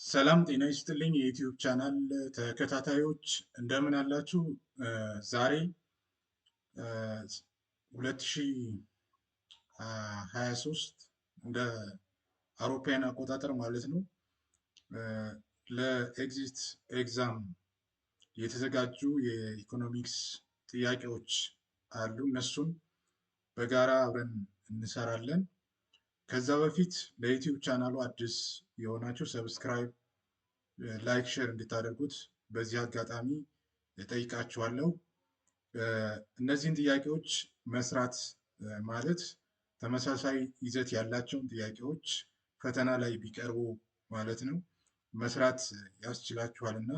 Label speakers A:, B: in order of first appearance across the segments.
A: ሰላም ጤና ይስጥልኝ የዩቲዩብ ቻናል ተከታታዮች እንደምን አላችሁ? ዛሬ 2023 እንደ አውሮፓውያን አቆጣጠር ማለት ነው ለኤግዚት ኤግዛም የተዘጋጁ የኢኮኖሚክስ ጥያቄዎች አሉ። እነሱን በጋራ አብረን እንሰራለን። ከዛ በፊት ለዩቲዩብ ቻናሉ አዲስ የሆናችሁ ሰብስክራይብ፣ ላይክ፣ ሼር እንድታደርጉት በዚህ አጋጣሚ እጠይቃችኋለሁ። እነዚህን ጥያቄዎች መስራት ማለት ተመሳሳይ ይዘት ያላቸውን ጥያቄዎች ፈተና ላይ ቢቀርቡ ማለት ነው መስራት ያስችላችኋል እና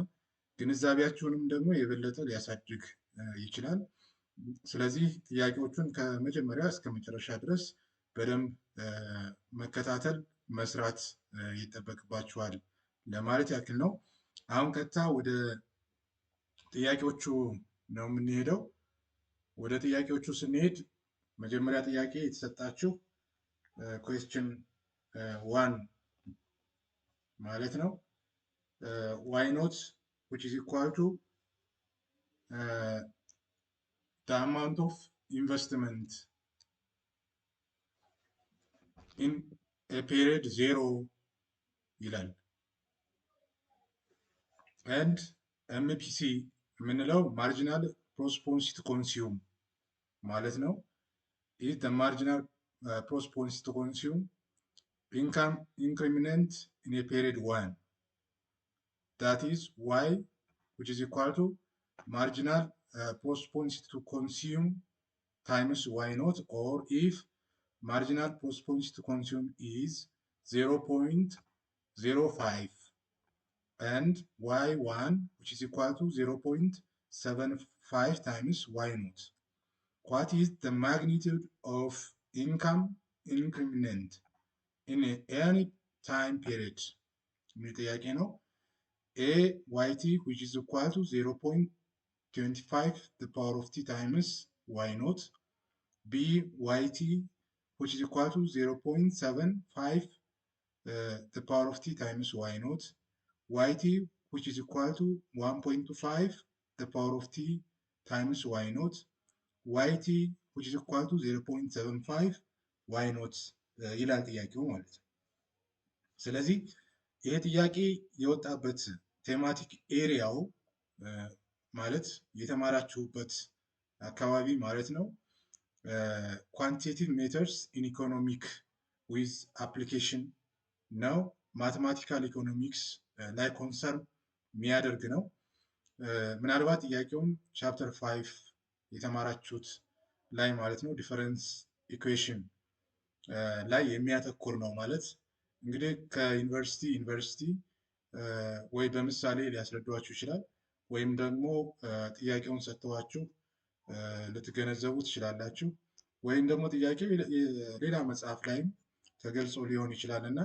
A: ግንዛቤያችሁንም ደግሞ የበለጠ ሊያሳድግ ይችላል። ስለዚህ ጥያቄዎቹን ከመጀመሪያ እስከ መጨረሻ ድረስ በደንብ መከታተል መስራት ይጠበቅባችኋል ለማለት ያክል ነው። አሁን ቀጥታ ወደ ጥያቄዎቹ ነው የምንሄደው። ወደ ጥያቄዎቹ ስንሄድ መጀመሪያ ጥያቄ የተሰጣችሁ ኩዌስችን 1 ማለት ነው ዋይ ኖት which is equal to the amount of investment in a period 0 ይላል and MPC የምንለው ማርጂናል ፕሮስፖንስ ቱ ኮንሱም ማለት ነው። ይህ the marginal prosponse to consume income increment in a period 1 that is y which is equal to marginal prosponse to consume times y naught, or if marginal prosponse to consume is 0.05 and y1 which is equal to 0.75 times y naught. What is the magnitude of income increment in any time period? የሚል ጥያቄ ነው። a yt which is equal to 0.25 the power of t times y naught, b yt which is equal to 0.75 the power of t times y naught, yt which is equal to 1.25 the power of t times y naught, yt which is equal to 0.75 y naught ይላል ጥያቄው ማለት ነው። ስለዚህ ይሄ ጥያቄ የወጣበት ቴማቲክ ኤሪያው ማለት የተማራችሁበት አካባቢ ማለት ነው ኳንቲቴቲቭ ሜተርስ ኢን ኢኮኖሚክ ዊዝ አፕሊኬሽን ነው። ማቴማቲካል ኢኮኖሚክስ ላይ ኮንሰርን የሚያደርግ ነው። ምናልባት ጥያቄውን ቻፕተር 5 የተማራችሁት ላይ ማለት ነው ዲፈረንስ ኢኩዌሽን ላይ የሚያተኩር ነው ማለት እንግዲህ ከዩኒቨርሲቲ ወይ በምሳሌ ሊያስረዷችሁ ይችላል፣ ወይም ደግሞ ጥያቄውን ሰጥተዋችሁ ልትገነዘቡ ትችላላችሁ፣ ወይም ደግሞ ጥያቄው ሌላ መጽሐፍ ላይም ተገልጾ ሊሆን ይችላል እና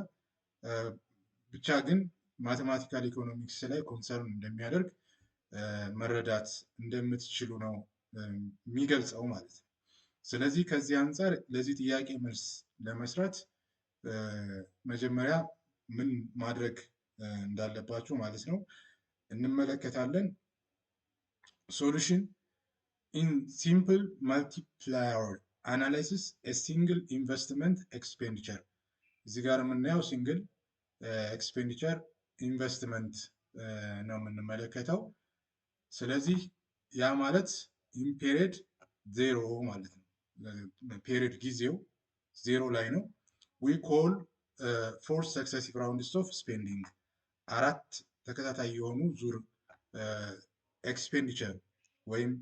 A: ብቻ ግን ማቴማቲካል ኢኮኖሚክስ ላይ ኮንሰርን እንደሚያደርግ መረዳት እንደምትችሉ ነው የሚገልጸው ማለት ነው። ስለዚህ ከዚህ አንጻር ለዚህ ጥያቄ መልስ ለመስራት መጀመሪያ ምን ማድረግ እንዳለባችሁ ማለት ነው እንመለከታለን። ሶሉሽን ኢን ሲምፕል መልቲፕላየር አናላይሲስ ኤ ሲንግል ኢንቨስትመንት ኤክስፔንዲቸር። እዚህ ጋር የምናየው ሲንግል ኤክስፔንዲቸር ኢንቨስትመንት ነው የምንመለከተው። ስለዚህ ያ ማለት ኢን ፔሪድ 0 ማለት ነው። ፔሪድ ጊዜው 0 ላይ ነው። ዊ ኮል 4 ሰክሰሲቭ ራውንድስ ኦፍ ስፔንዲንግ፣ 4 ተከታታይ የሆኑ ዙር ኤክስፔንዲቸር ወይም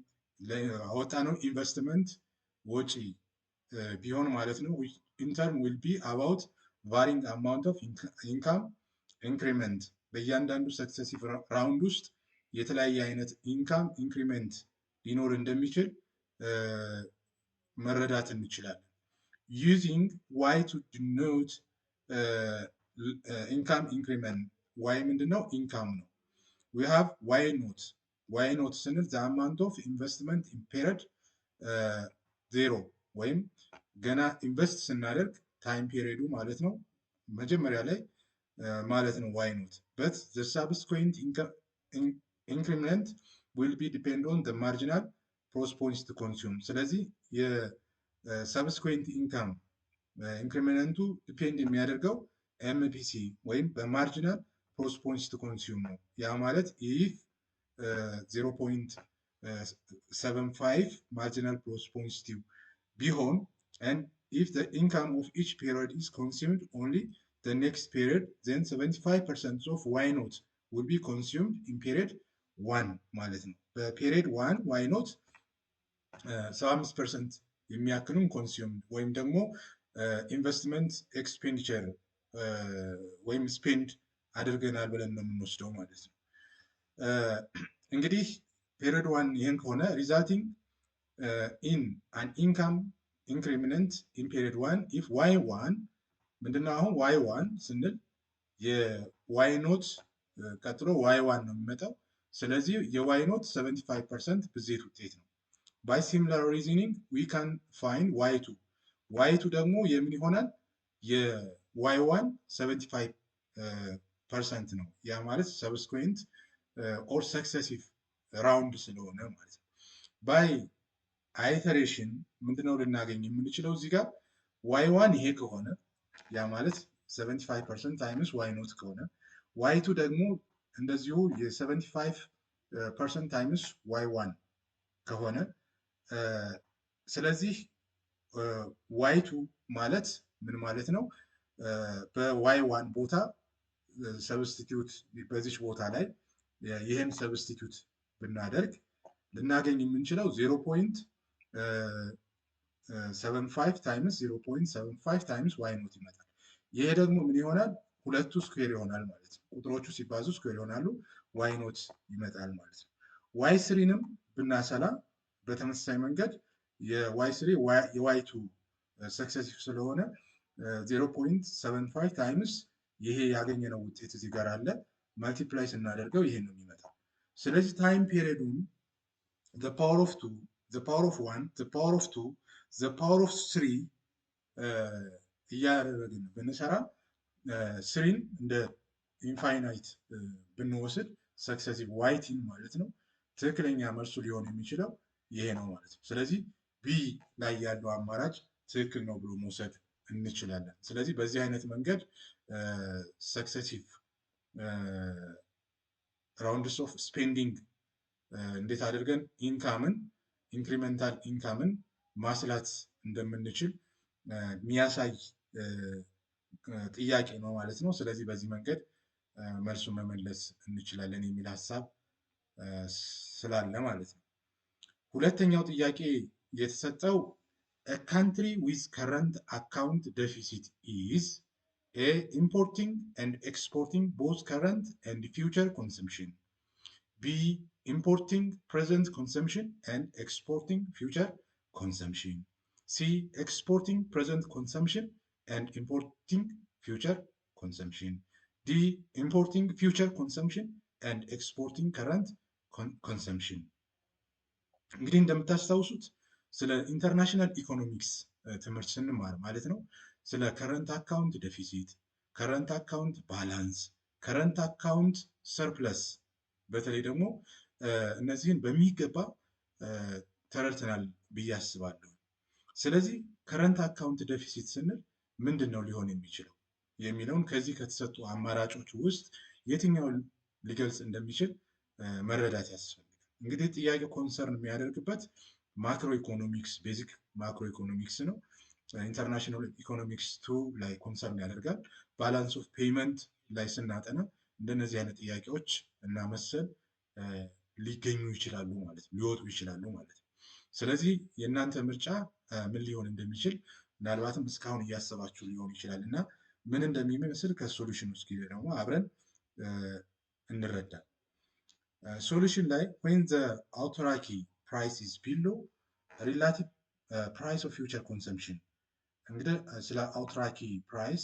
A: አወጣነው ኢንቨስትመንት ወጪ ቢሆን ማለት ነው። ኢንተርም ዊል ቢ አባውት ቫሪንግ አማውንት ኦፍ ኢንካም ኢንክሪመንት፣ በእያንዳንዱ ሰክሰሲቭ ራውንድ ውስጥ የተለያየ አይነት ኢንካም ኢንክሪመንት ሊኖር እንደሚችል መረዳት እንችላለን። ዩዚንግ ዋይ ቱ ዲኖት ኢንካም ኢንክሪመንት፣ ዋይ ምንድነው? ኢንካም ነው። ዊ ሃቭ ዋይ ኖት ስንል ዘ አማውንት ኦፍ ኢንቨስትመንት ኢን ፔሪድ 0 ወይም ገና ኢንቨስት ስናደርግ ታይም ፔሪዱ ማለት ነው መጀመሪያ ላይ ማለት ነው ዋይ ኖት በት ዘ ሳብስኩዌንት ኢንክሪመንት ዊል ቢ ዲፔንድ ኦን ዘ ማርጂናል ፕሮስፖንስ ቱ ኮንሱም። ስለዚህ የሰብስኩዌንት ኢንካም ኢንክሪመንቱ ዲፔንድ የሚያደርገው ኤምፒሲ ወይም በማርጂናል ፕሮስፖንስ ቱ ኮንሱም ነው። ያ ማለት ይህ 0.75 marginal positive ቢሆን and if the income of each period is consumed only the next period then 75% of y naught will be consumed in period 1 ማለት ነው። በፔሪድ 1 y naught 75% የሚያክሉን ኮንሱም ወይም ደግሞ ኢንቨስትመንት ኤክስፔንዲቸር ወይም ስፔንድ አድርገናል ብለን ነው የምንወስደው ማለት ነው። እንግዲህ ፔሪድ 1 ይህን ከሆነ ሪዛልቲንግ ኢን አን ኢንካም ኢንክሪመንት ኢን ፔሪድ 1 ኢፍ y1 ምንድነው? አሁን y1 ስንል የዋይ ኖት ቀጥሎ y1 ነው የሚመጣው። ስለዚህ የዋይ ኖት 75% ብዜት ውጤት ነው። ባይ ሲሚላር ሪዝኒንግ ዊ ካን ፋይንድ y2 ደግሞ የምን ይሆናል? የy1 75% ነው። ያ ማለት ሰብስኩዌንት ኦር ሰክሰሲቭ ራውንድ ስለሆነ ማለት ነው። ባይ አይተሬሽን ምንድነው ልናገኝ የምንችለው እዚህ ጋር y1 ይሄ ከሆነ ያ ማለት 75% ታይምስ y ኖት ከሆነ y2 ደግሞ እንደዚሁ የ75% ታይምስ y1 ከሆነ ስለዚህ y2 ማለት ምን ማለት ነው? በy1 ቦታ ሰብስቲቲዩት በዚች ቦታ ላይ ይህን ሰብስቲቲዩት ብናደርግ ልናገኝ የምንችለው 0.75 ታይምስ 0.75 ታይምስ ዋይ ኖት ይመጣል። ይሄ ደግሞ ምን ይሆናል? ሁለቱ ስኩዌር ይሆናል ማለት ነው። ቁጥሮቹ ሲባዙ ስኩዌር ይሆናሉ፣ ዋይ ኖት ይመጣል ማለት ነው። ዋይ ስሪንም ብናሰላ በተመሳሳይ መንገድ የዋይ ስሪ የዋይ ቱ ሰክሰሲቭ ስለሆነ 0.75 ታይምስ ይሄ ያገኘነው ውጤት እዚህ ጋር አለ ማልቲፕላይ ስናደርገው ይሄን ነው የሚመጣው። ስለዚህ ታይም ፔሪዱን the power of 2 the power of 1 the power of 2 the power of 3 እያደረግን ብንሰራ ስሪን እንደ ኢንፋይናይት ብንወስድ ሰክሰሲቭ ዋይቲን ማለት ነው ትክክለኛ መልሱ ሊሆን የሚችለው ይሄ ነው ማለት ነው። ስለዚህ ቢ ላይ ያለው አማራጭ ትክክል ነው ብሎ መውሰድ እንችላለን። ስለዚህ በዚህ አይነት መንገድ ሰክሰሲቭ ራውንድስ ኦፍ ስፔንዲንግ እንዴት አድርገን ኢንካምን ኢንክሪመንታል ኢንካምን ማስላት እንደምንችል የሚያሳይ ጥያቄ ነው ማለት ነው። ስለዚህ በዚህ መንገድ መልሱን መመለስ እንችላለን የሚል ሀሳብ ስላለ ማለት ነው። ሁለተኛው ጥያቄ የተሰጠው a country with current account deficit is A. Importing and exporting both current and future consumption. B. Importing present consumption and exporting future consumption. C. Exporting present consumption and importing future consumption. D. Importing future consumption and exporting current consumption. እንግዲህ እንደምታስታውሱት ስለ ኢንተርናሽናል ኢኮኖሚክስ ትምህርት ስንማር ማለት ነው ስለ ከረንት አካውንት ዴፊሲት፣ ከረንት አካውንት ባላንስ፣ ከረንት አካውንት ሰርፕለስ በተለይ ደግሞ እነዚህን በሚገባ ተረድተናል ብዬ አስባለሁ። ስለዚህ ከረንት አካውንት ዴፊሲት ስንል ምንድን ነው ሊሆን የሚችለው የሚለውን ከዚህ ከተሰጡ አማራጮች ውስጥ የትኛውን ሊገልጽ እንደሚችል መረዳት ያስፈልጋል። እንግዲህ ጥያቄው ኮንሰርን የሚያደርግበት ማክሮ ኢኮኖሚክስ ቤዚክ ማክሮ ኢኮኖሚክስ ነው። ኢንተርናሽናል ኢኮኖሚክስ 2 ላይ ኮንሰርን ያደርጋል። ባላንስ ኦፍ ፔይመንት ላይ ስናጠና እንደነዚህ አይነት ጥያቄዎች እና መሰል ሊገኙ ይችላሉ ማለት ነው፣ ሊወጡ ይችላሉ ማለት ነው። ስለዚህ የእናንተ ምርጫ ምን ሊሆን እንደሚችል ምናልባትም እስካሁን እያሰባችሁ ሊሆን ይችላል እና ምን እንደሚመስል ከሶሉሽን ውስጥ ደግሞ አብረን እንረዳል። ሶሉሽን ላይ when the autarky price is below relative price of future consumption እንግዲህ ስለ አውትራኪ ፕራይስ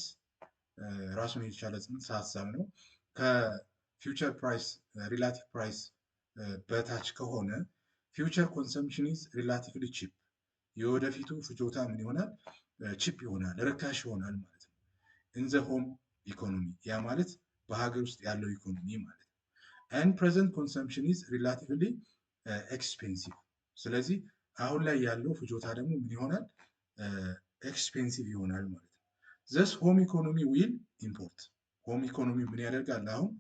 A: ራሱን የቻለ ጽንሰ ሀሳብ ነው። ከፊውቸር ፕራይስ ሪላቲቭ ፕራይስ በታች ከሆነ ፊውቸር ኮንሰምፕሽን ኢዝ ሪላቲቭሊ ቺፕ፣ የወደፊቱ ፍጆታ ምን ይሆናል? ቺፕ ይሆናል፣ ርካሽ ይሆናል ማለት ነው። ኢን ዘ ሆም ኢኮኖሚ ያ ማለት በሀገር ውስጥ ያለው ኢኮኖሚ ማለት ነው። and present consumption is relatively expensive ስለዚህ አሁን ላይ ያለው ፍጆታ ደግሞ ምን ይሆናል ኤክስፔንሲቭ ይሆናል ማለት ነው። thus home economy will import ሆም ኢኮኖሚ ምን ያደርጋል አሁን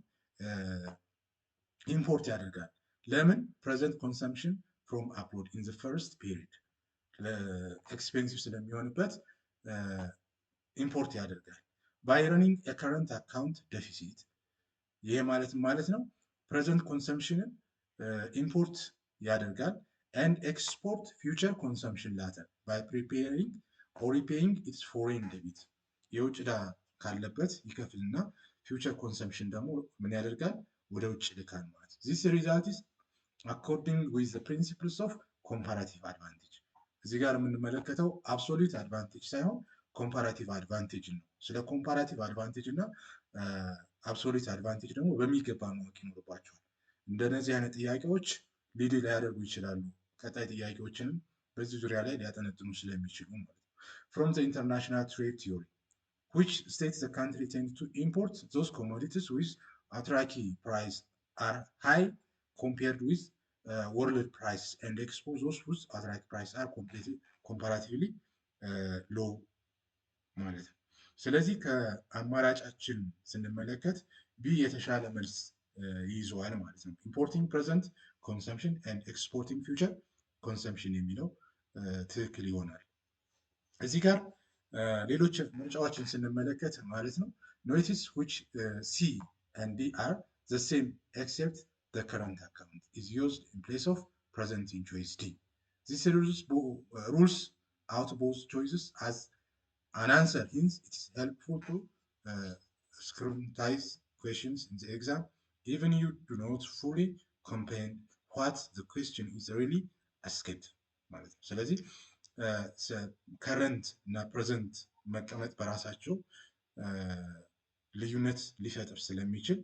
A: ኢምፖርት ያደርጋል ለምን present consumption from abroad in the first period ኤክስፔንሲቭ ስለሚሆንበት ኢምፖርት ያደርጋል by running a current account deficit ይሄ ማለት ነው present consumption ኢምፖርት ያደርጋል and export future consumption later by preparing or repaying its foreign debt የውጭ ዕዳ ካለበት ይከፍልና future consumption ደግሞ ምን ያደርጋል ወደ ውጭ ልካል ማለት this result is according with the principles of comparative advantage እዚህ ጋር የምንመለከተው absolute advantage ሳይሆን comparative advantage ነው ስለ comparative advantage እና absolute advantage ደግሞ በሚገባ ማወቅ ይኖርባቸዋል እንደነዚህ አይነት ጥያቄዎች ሊድ ሊያደርጉ ይችላሉ ቀጣይ ጥያቄዎችንም በዚህ ዙሪያ ላይ ሊያጠነጥኑ ስለሚችሉ ማለት ነው from the international trade theory which states the country tends to import those commodities with attractive price are high compared with world price and export those with attractive price are comparatively low ማለት ነው ስለዚህ ከአማራጫችን ስንመለከት ቢ የተሻለ መልስ ይይዘዋል ማለት ነው importing present consumption and exporting future consumption የሚለው ትክክል ይሆናል እዚህ ጋር ሌሎች ምርጫዎችን ስንመለከት ማለት ነው notice which C and D are the same except the current account is used in place of present in choice D this rules out both choices as an answer hence it is helpful to scrutinize questions in the exam even you do not fully comprehend what the question is really asked ማለት ነው ስለዚህ ከረንት እና ፕሬዘንት መቀመጥ በራሳቸው ልዩነት ሊፈጥር ስለሚችል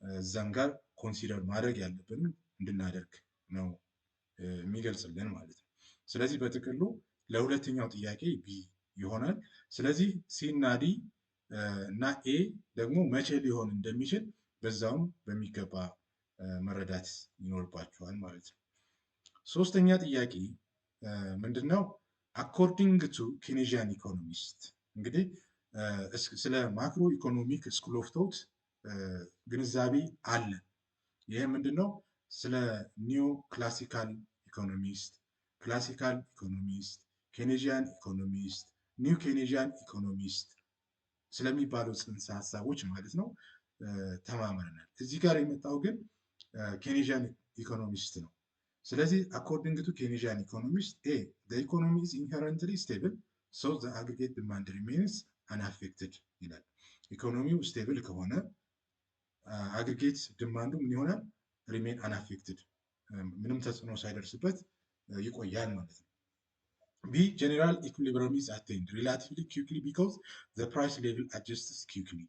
A: እዛም ጋር ኮንሲደር ማድረግ ያለብን እንድናደርግ ነው የሚገልጽልን ማለት ነው ስለዚህ በጥቅሉ ለሁለተኛው ጥያቄ ቢ ይሆናል ስለዚህ ሲ እና ዲ እና ኤ ደግሞ መቼ ሊሆን እንደሚችል በዛውም በሚገባ መረዳት ይኖርባቸዋል ማለት ነው ሶስተኛ ጥያቄ ምንድነው according to Keynesian economist እንግዲህ ስለ ማክሮ ኢኮኖሚክ ስኩል ኦፍ ቶት ግንዛቤ አለ ይሄ ምንድነው ስለ ኒዮ ክላሲካል ኢኮኖሚስት ክላሲካል ኢኮኖሚስት ኬኔዚያን ኢኮኖሚስት ኒው ኬኔዚያን ኢኮኖሚስት ስለሚባሉ ጽንሰ ሀሳቦች ማለት ነው ተማምረናል እዚህ ጋር የመጣው ግን ኬኔዚያን ኢኮኖሚስት ነው ስለዚህ according to Keynesian economist A the economy is inherently stable so the aggregate demand remains unaffected ይላል ኢኮኖሚው ስቴብል ከሆነ አግሪጌት ዲማንዱ ምን ይሆናል remain unaffected ምንም ተጽዕኖ ሳይደርስበት ይቆያል ማለት ነው B general equilibrium is attained relatively quickly because the price level adjusts quickly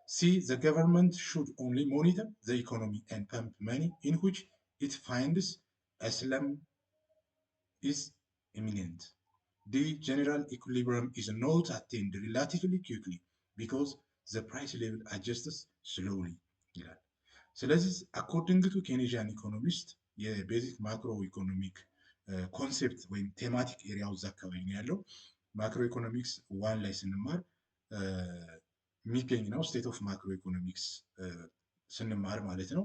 A: C the government should only monitor the economy and pump money in which it finds a slum is imminent. The general equilibrium is not attained relatively quickly because the price level adjusts slowly. ስለዚህ according to Keynesian economist የቤዚክ ማክሮ ኢኮኖሚክ ኮንሴፕት ወይም ቴማቲክ ኤሪያው እዛ አካባቢ ነው ያለው ማክሮ ኢኮኖሚክስ ዋን ላይ ስንማር የሚገኝ ነው ስቴት ኦፍ ማክሮ ኢኮኖሚክስ ስንማር ማለት ነው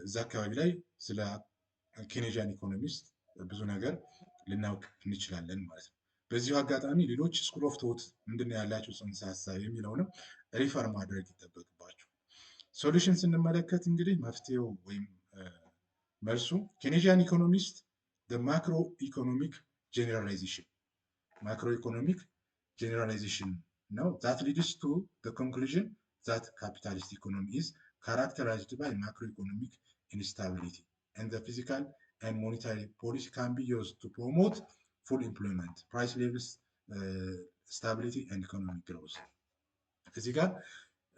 A: እዛ አካባቢ ላይ ስለ ኬኔዚያን ኢኮኖሚስት ብዙ ነገር ልናውቅ እንችላለን ማለት ነው በዚሁ አጋጣሚ ሌሎች ስኩል ኦፍ ቶት ምንድነው ያላቸው ጽንሰ ሀሳብ የሚለውንም ሪፈር ማድረግ ይጠበቅባቸው ሶሉሽን ስንመለከት እንግዲህ መፍትሄው ወይም መልሱ ኬኔዚያን ኢኮኖሚስት the macroeconomic generalization macroeconomic generalization now that leads to the conclusion that capitalist economy is characterized by macroeconomic instability and the physical and monetary policy can be used to promote full employment price levels stability and economic growth እዚህ ጋር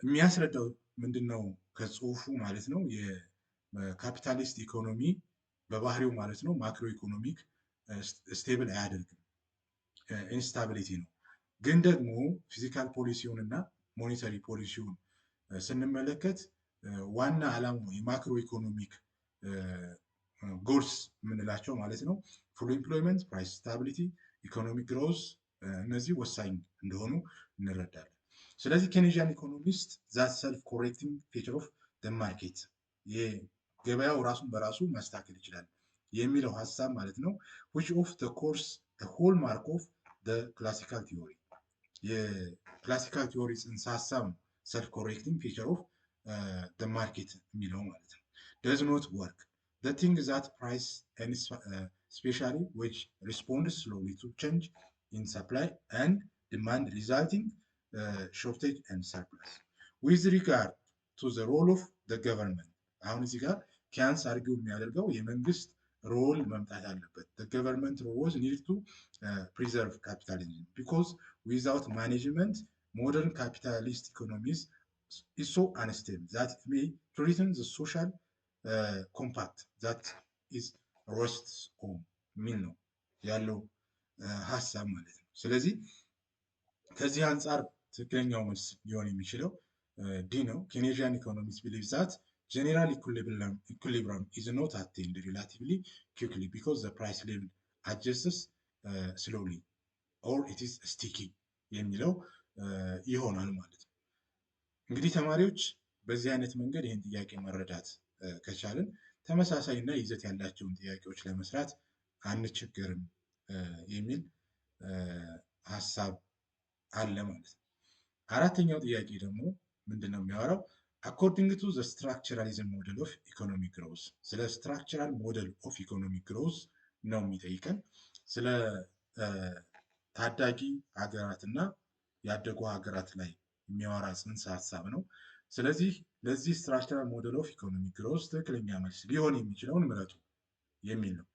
A: የሚያስረዳው ምንድነው ከጽሁፉ ማለት ነው የካፒታሊስት ኢኮኖሚ በባህሪው ማለት ነው ማክሮ ኢኮኖሚክ ስቴብል አያደርግም ኢንስታቢሊቲ ነው ግን ደግሞ ፊዚካል ፖሊሲውንና ሞኔታሪ ፖሊሲውን ስንመለከት ዋና ዓላማው የማክሮ ኢኮኖሚክ ጎልስ የምንላቸው ማለት ነው ፉል ኤምፕሎይመንት፣ ፕራይስ ስታቢሊቲ፣ ኢኮኖሚክ ግሮዝ እነዚህ ወሳኝ እንደሆኑ እንረዳለን። ስለዚህ ኬኔዥያን ኢኮኖሚስት ዛት ሰልፍ ኮሬክቲንግ ፊቸር ኦፍ ማርኬት የገበያው ራሱን በራሱ ማስተካከል ይችላል የሚለው ሀሳብ ማለት ነው which of the course the hallmark of the classical theory የክላሲካል ቲዮሪ ጽንሰ ሀሳብ ነው ሰልፍ ኮሬክቲንግ ፊቸር ኦፍ the market የሚለው ማለት ነው does not work the thing that price and especially which responds slowly to change in supply and demand resulting shortage and surplus with regard to the role of the government አሁን እዚህ ጋር ኪያንስ አርጊው የሚያደርገው የመንግስት ሮል መምጣት አለበት the government roles need to preserve capitalism because without management modern capitalist economies is so unstable that it may threaten the social compact that is rests on ሚል ነው ያለው ሀሳብ ማለት ነው። ስለዚህ ከዚህ አንጻር ትክክለኛው መልስ ሊሆን የሚችለው ዲ ነው። ኬኔዥያን ኢኮኖሚስት ቢሊቭ ዛት general equilibrium is not attained relatively quickly because the price level adjusts slowly or it is sticky የሚለው ይሆናል ማለት ነው። እንግዲህ ተማሪዎች በዚህ አይነት መንገድ ይህን ጥያቄ መረዳት ከቻልን ተመሳሳይ እና ይዘት ያላቸውን ጥያቄዎች ለመስራት አንቸገርም የሚል ሀሳብ አለ ማለት ነው። አራተኛው ጥያቄ ደግሞ ምንድነው የሚያወራው according to the structuralism model of economic growth ስለ structural model of economic growth ነው የሚጠይቀን ስለ ታዳጊ ሀገራትና ያደጉ ሀገራት ላይ የሚያወራ ጽንሰ ሀሳብ ነው። ስለዚህ ለዚህ structural model of economic growth ትክክለኛ መልስ ሊሆን የሚችለውን ምረጡ የሚል ነው።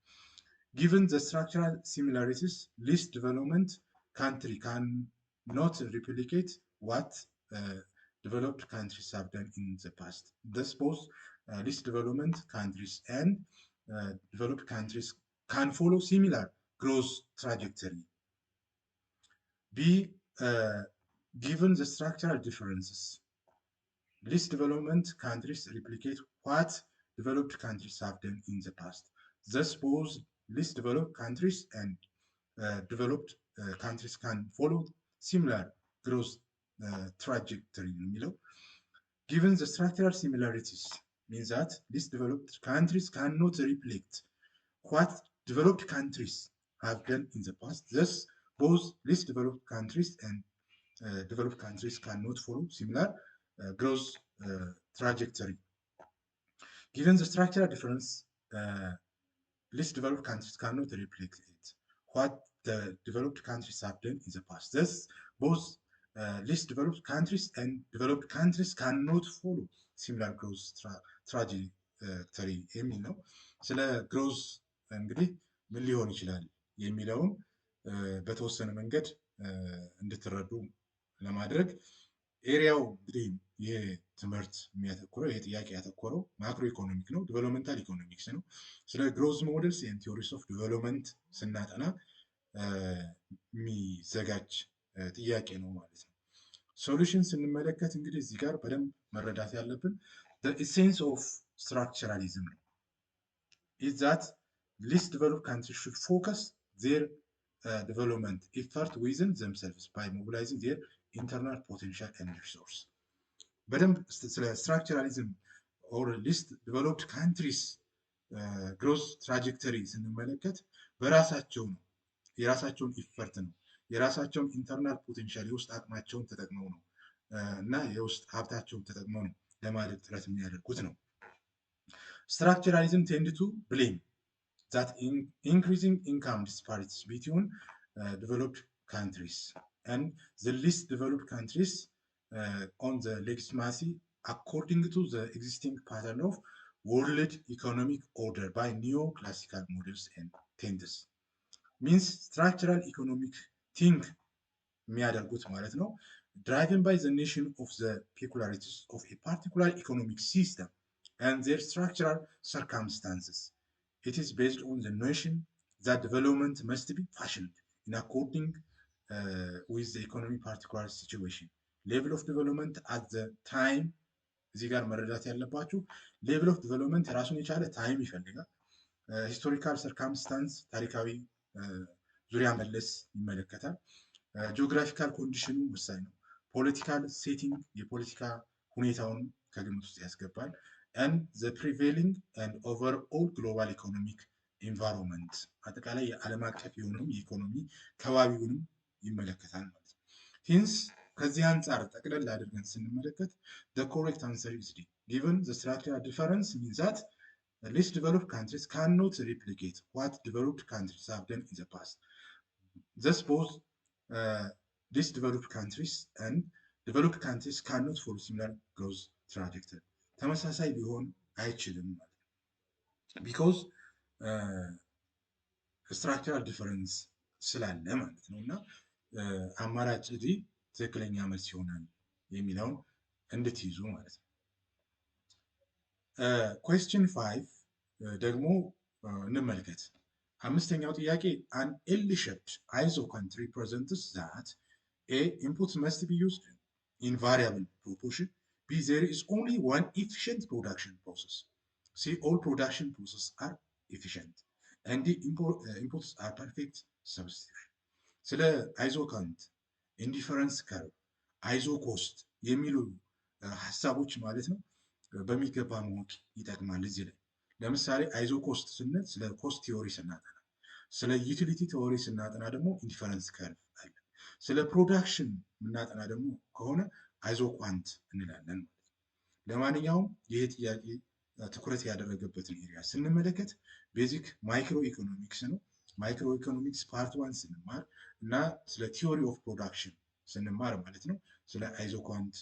A: given the structural similarities least development country cannot replicate what developed countries have done in the past. Thus, both least development countries and developed countries can follow similar growth trajectory. B. Given the structural differences, least development countries replicate what developed countries have done in the past. Thus, both least developed countries and developed countries can follow similar growth trajectory የሚለው given the structural similarities means that least developed countries cannot replicate what developed countries have done in the past. Thus, both least developed countries and developed countries cannot follow similar growth trajectory. Given the structural difference, least developed countries cannot replicate what the developed countries have done in the past. Thus, both least developed countries and developed countries cannot follow similar growth trajectory የሚል ነው። ስለ ግሮዝ እንግዲህ ምን ሊሆን ይችላል የሚለውን በተወሰነ መንገድ እንድትረዱ ለማድረግ ኤሪያው እንግዲህ ይህ ትምህርት የሚያተኩረው ይህ ጥያቄ ያተኮረው ማክሮ ኢኮኖሚክ ነው፣ ዲቨሎፕመንታል ኢኮኖሚክስ ነው። ስለ ግሮዝ ሞዴልስ ኤንድ ቲዮሪስ ኦፍ ዲቨሎፕመንት ስናጠና የሚዘጋጅ ጥያቄ ነው ማለት ነው። ሶሉሽን ስንመለከት እንግዲህ እዚህ ጋር በደንብ መረዳት ያለብን the essence of structuralism ነው is that least developed countries should focus their development effort within themselves by mobilizing their internal potential and resource በደንብ ስለ ስትራክቸራሊዝም or least developed countries growth trajectory ስንመለከት በራሳቸው ነው የራሳቸውን ኢፈርት ነው የራሳቸውን ኢንተርናል ፖቴንሻል የውስጥ አቅማቸውን ተጠቅመው ነው እና የውስጥ ሀብታቸውን ተጠቅመው ነው ለማድረግ ጥረት የሚያደርጉት ነው። ስትራክቸራሊዝም ቴንድ ቱ ብሌም that increasing income disparities between developed countries and the least developed countries on the legitimacy according to the existing pattern of world economic order by neoclassical models and trends means structural economic think የሚያደርጉት ማለት ነው driven by the nation of the peculiarities of a particular economic system and their structural circumstances. It is based on the notion that development must be fashioned in according with the economic particular situation, ሌቭል ኦፍ ዲቨሎፕመንት አት ዘ ታይም እዚህ ጋር መረዳት ያለባችሁ ሌቭል ኦፍ ዲቨሎፕመንት ራሱን የቻለ ታይም ይፈልጋል። ሂስቶሪካል ሰርከምስታንስ ታሪካዊ ዙሪያ መለስ ይመለከታል። ጂኦግራፊካል ኮንዲሽኑ ወሳኝ ነው። ፖለቲካል ሴቲንግ የፖለቲካ ሁኔታውን ከግምት ውስጥ ያስገባል። and the prevailing and overall global economic environment አጠቃላይ የዓለም አቀፍ የሆነው የኢኮኖሚ ከባቢውንም ይመለከታል ማለት ነው። ሂንስ ከዚህ አንጻር ጠቅለል አድርገን ስንመለከት the correct answer is D. Given the structural difference means that least developed countries cannot replicate what developed countries have done in the past. Thus both least developed countries and developed countries cannot follow similar growth trajectory. ተመሳሳይ ሊሆን አይችልም ማለት ነው። ቢኮዝ ስትራክቸራል ዲፈረንስ ስላለ ማለት ነው። እና አማራጭ ዲ ትክክለኛ መልስ ይሆናል የሚለውን እንድትይዙ ማለት ነው። ኩዌስችን 5 ደግሞ እንመልከት። አምስተኛው ጥያቄ an L-shaped isocant represents that A inputs must be used in variable proportion. B there is only one efficient production process. C all production processes are efficient. And D inputs are perfect substitution. ስለ አይዞካንት ኢንዲፈረንስ ከርቭ አይዞ ኮስት የሚሉ ሀሳቦች ማለት ነው በሚገባ ማወቅ ይጠቅማል። እዚህ ላይ ለምሳሌ አይዞ ኮስት ስንል ስለ ኮስት ቲዮሪ ስናጠና፣ ስለ ዩቲሊቲ ቲዮሪ ስናጠና ደግሞ ኢንዲፈረንስ ከርቭ አለ። ስለ ፕሮዳክሽን የምናጠና ደግሞ ከሆነ አይዞ ኳንት እንላለን ማለት ነው። ለማንኛውም ይህ ጥያቄ ትኩረት ያደረገበትን ኤሪያ ስንመለከት ቤዚክ ማይክሮ ኢኮኖሚክስ ነው። ማይክሮ ኢኮኖሚክስ ፓርት 1 ስንማር እና ስለ ቲዮሪ ኦፍ ፕሮዳክሽን ስንማር ማለት ነው ስለ አይዞኳንት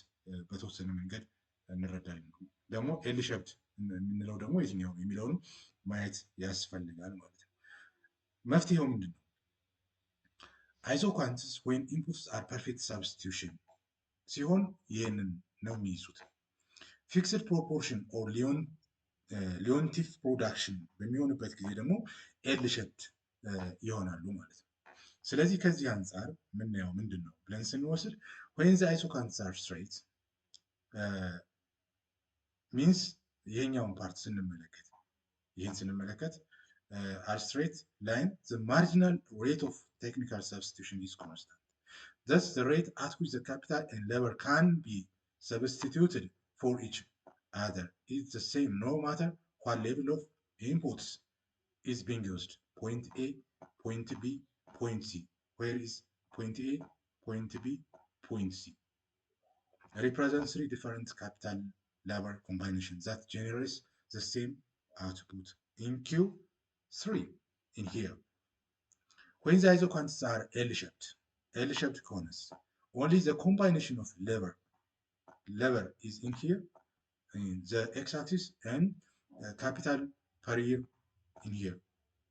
A: በተወሰነ መንገድ እንረዳለን። ደግሞ ኤል ሼፕድ የምንለው ደግሞ የትኛው ነው የሚለውንም ማየት ያስፈልጋል ማለት ነው። መፍትሄው ምንድን ነው? አይዞኳንትስ ወይም ኢንፑትስ አር ፐርፌክት ሳብስቲቱሽን ሲሆን ይህንን ነው የሚይዙት። ፊክስድ ፕሮፖርሽን ኦር ሊዮንቲፍ ፕሮዳክሽን በሚሆንበት ጊዜ ደግሞ ኤል ሼፕድ ይሆናሉ ማለት ነው። ስለዚህ ከዚህ አንጻር የምናየው ምንድን ነው ብለን ስንወስድ when the isoquants are straight means ይሄኛውን ፓርት ስንመለከት are straight line the marginal rate of technical substitution is constant. Thus the rate at which the capital and labor can be substituted for each other is the same no matter what level of inputs is being used. Point A, point B, point C. Where is point A, point B, point C? Represents three different capital labor combinations that generates the same output in Q3 in here. When the isoquants are L-shaped cones, only the combination of labor is in here, in the x-axis, and capital per year in here.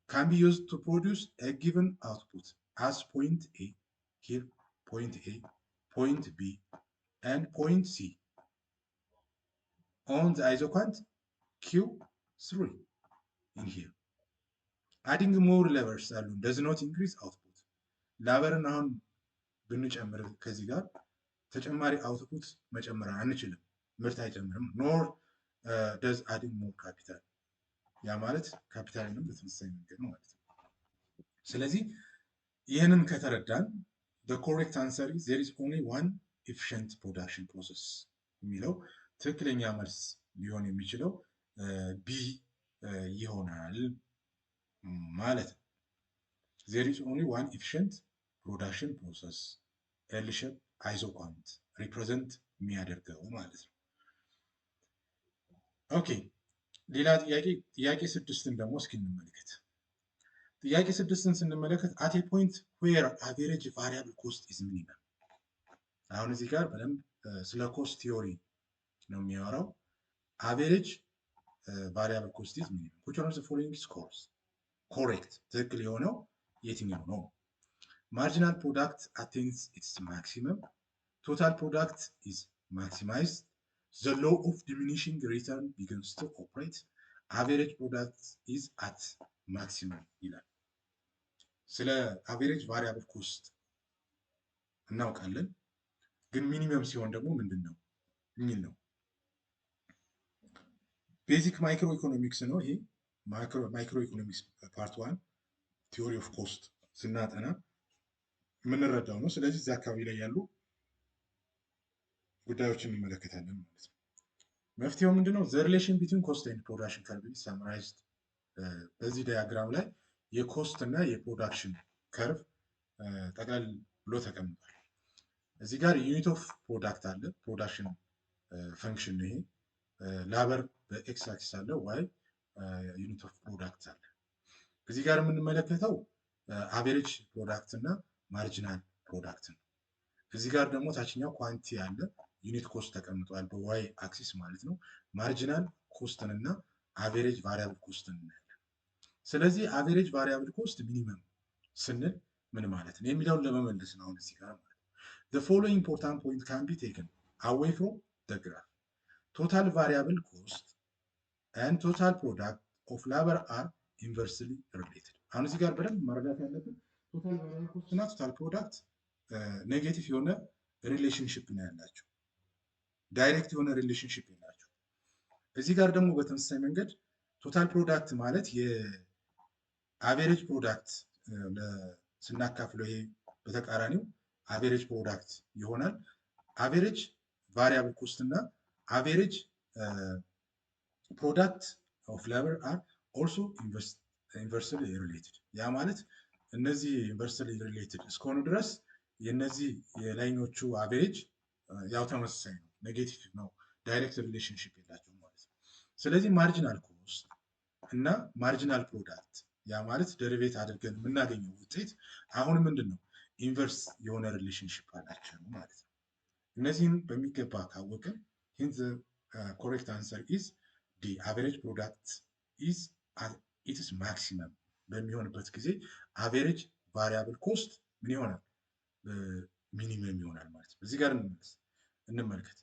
A: Can be used to produce a given output as point A, here, point A, point B, and point C on the isoquant Q3 in here. Adding more levers alone does not increase output. ላበርን አሁን ብንጨምር ከዚህ ጋር ተጨማሪ አውትፑት መጨመር አንችልም፣ ምርት አይጨምርም። ኖር does adding more capital ያ ማለት ካፒታልንም በተመሳሳይ መንገድ ነው ማለት ነው። ስለዚህ ይህንን ከተረዳን the correct answer is there is only one efficient production process የሚለው ትክክለኛ መልስ ሊሆን የሚችለው ቢ ይሆናል ማለት ነው። there is only one efficient production process L-shaped isoquant represent የሚያደርገው ማለት ነው። ኦኬ ሌላ ጥያቄ 6ን ደግሞ እስኪ እንመልከት። ጥያቄ 6ን ስንመለከት at a point where average variable cost is minimum። አሁን እዚህ ጋር በደንብ ስለ ኮስት ቲዮሪ ነው የሚያወራው። average variable cost is minimum which one of the following is correct ትክክል የሆነው የትኛው ነው? marginal product attains its maximum, total product is maximized, the law of diminishing return begins to operate, average product is at maximum ይላል። ስለ average variable cost እናውቃለን፣ ግን ሚኒመም ሲሆን ደግሞ ምንድን ነው የሚል ነው። ቤዚክ ማይክሮ ኢኮኖሚክስ ነው ይሄ። ማይክሮ ኢኮኖሚክስ ፓርት 1 ቲዮሪ ኦፍ ኮስት ስናጠና የምንረዳው ነው። ስለዚህ እዚህ አካባቢ ላይ ያሉ ጉዳዮችን እንመለከታለን ማለት ነው። መፍትሄው ምንድነው? ዘ ሪሌሽን ቢትዊን ኮስት ኤንድ ፕሮዳክሽን ከርቭ ሳምራይዝድ። በዚህ ዳያግራም ላይ የኮስት እና የፕሮዳክሽን ከርቭ ጠቅላላ ብሎ ተቀምጧል። እዚህ ጋር ዩኒት ኦፍ ፕሮዳክት አለ፣ ፕሮዳክሽን ፈንክሽን ነው ይሄ። ላበር በኤክስ አክሲስ አለ፣ ዋይ ዩኒት ኦፍ ፕሮዳክት አለ። እዚህ ጋር የምንመለከተው አቬሬጅ ፕሮዳክት እና ማርጂናል ፕሮዳክት ነው። እዚህ ጋር ደግሞ ታችኛው ኳንቲ አለ፣ ዩኒት ኮስት ተቀምጧል በዋይ አክሲስ ማለት ነው። ማርጂናል ኮስትን እና አቬሬጅ ቫሪያብል ኮስትን እናያለን። ስለዚህ አቬሬጅ ቫሪያብል ኮስት ሚኒመም ስንል ምን ማለት ነው የሚለውን ለመመለስ ነው አሁን እዚህ ጋር ማለት ነው። The following important point can be taken away from the graph. Total variable cost and total product of labor are inversely related. አሁን እዚህ ጋር በደንብ መረዳት ያለብን ቶታል ቫሪያብል ኮስት እና ቶታል ፕሮዳክት ኔጌቲቭ የሆነ ሪሌሽንሽፕ ነው ያላቸው፣ ዳይሬክት የሆነ ሪሌሽንሽፕ የላቸው። እዚህ ጋር ደግሞ በተመሳሳይ መንገድ ቶታል ፕሮዳክት ማለት የአቬሬጅ ፕሮዳክት ስናካፍለው ይሄ በተቃራኒው አቬሬጅ ፕሮዳክት ይሆናል። አቬሬጅ ቫሪያብል ኮስት እና አቬሬጅ ፕሮዳክት ኦፍ ሌበር አር ኦልሶ ኢንቨርስሊ ሪሌትድ። ያ ማለት እነዚህ ኢንቨርስሊ ሪሌትድ እስከሆኑ ድረስ የነዚህ የላይኞቹ አቬሬጅ ያው ተመሳሳይ ነው፣ ኔጌቲቭ ነው፣ ዳይሬክት ሪሌሽንሽፕ የላቸውም ማለት ነው። ስለዚህ ማርጂናል ኮስት እና ማርጂናል ፕሮዳክት ያ ማለት ደሪቬት አድርገን የምናገኘው ውጤት አሁን ምንድን ነው ኢንቨርስ የሆነ ሪሌሽንሽፕ አላቸው ማለት ነው። እነዚህን በሚገባ ካወቅን ሂንት ኮሬክት አንሰር ኢዝ ዲ አቨሬጅ ፕሮዳክት ኢዝ ኢትስ ማክሲመም በሚሆንበት ጊዜ አቨሬጅ ቫሪያብል ኮስት ምን ይሆናል? ሚኒመም ይሆናል ማለት ነው። እዚህ ጋር እንመልከት።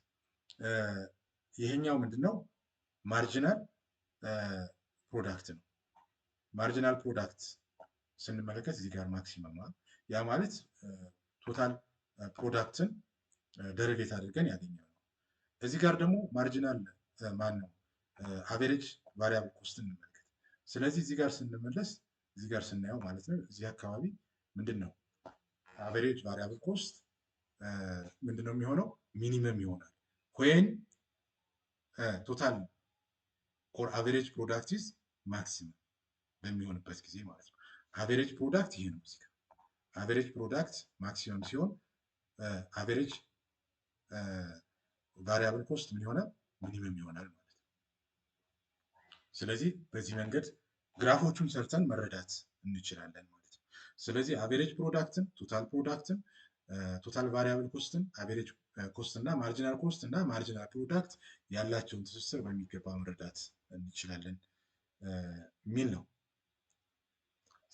A: ይሄኛው ምንድነው? ማርጂናል ፕሮዳክት ነው። ማርጂናል ፕሮዳክት ስንመለከት እዚህ ጋር ማክሲመም ያ ማለት ቶታል ፕሮዳክትን ደሪቬት አድርገን ያገኛል። እዚህ ጋር ደግሞ ማርጂናል ማን ነው? አቬሬጅ ቫሪያብል ኮስት እንመልከት። ስለዚህ እዚህ ጋር ስንመለስ እዚህ ጋር ስናየው ማለት ነው እዚህ አካባቢ ምንድን ነው አቬሬጅ ቫሪያብል ኮስት ምንድን ነው የሚሆነው? ሚኒመም ይሆናል። ወይን ቶታል ኦር አቬሬጅ ፕሮዳክት ኢዝ ማክሲመም በሚሆንበት ጊዜ ማለት ነው። አቬሬጅ ፕሮዳክት ይሄ ነው። እዚህ ጋር አቬሬጅ ፕሮዳክት ማክሲመም ሲሆን አቬሬጅ ቫሪያብል ኮስት ምን ይሆናል? ሚኒመም ይሆናል ማለት ነው። ስለዚህ በዚህ መንገድ ግራፎቹን ሰርተን መረዳት እንችላለን ማለት ነው። ስለዚህ አቬሬጅ ፕሮዳክትን፣ ቶታል ፕሮዳክትን፣ ቶታል ቫሪያብል ኮስትን፣ አቬሬጅ ኮስት እና ማርጂናል ኮስት እና ማርጂናል ፕሮዳክት ያላቸውን ትስስር በሚገባ መረዳት እንችላለን የሚል ነው።